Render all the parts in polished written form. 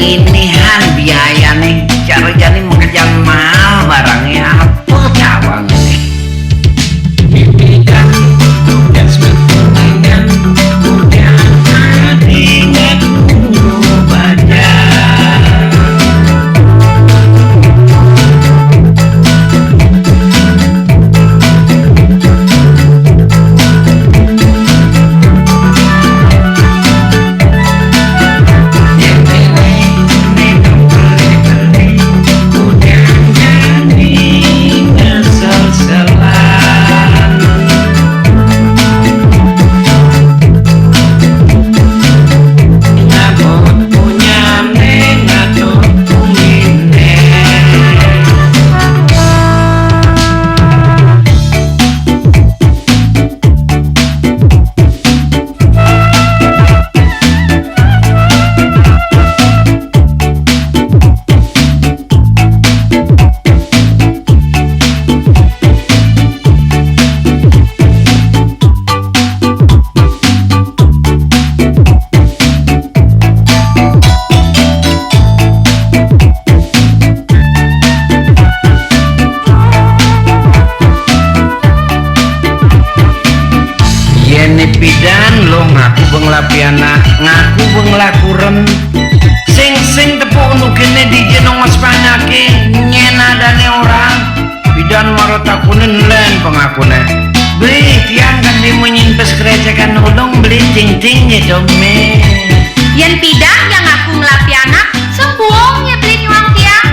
inihan biaya nih cara jadi mengejar mahal barangnya apa cawang nih Dibidan dan sementingan udah ingat dulu baca Pidan lo ngaku benglapiana ngaku benglakuren sing tepuk untuk kene di jenong mas panyake nyena dane orang pidan marotakunen len pengakune beli tiang kan di menyintes kerecekan udang beli ting-tingnya dong me Yen pidan yang ngaku ngelapi anak sembuangnya beli nyuang tiang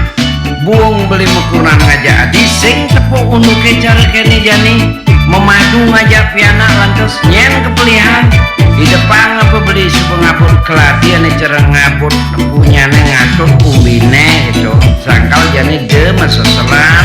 buang beli mekuran ngajak adi sing tepuk untuk kejar kene jani memadu ngajak piana lantas nyen kepelihan di depan apa beli suku ngapur keladian cara ngapur punya ngatur kumbine gitu sangkal jani de masa selam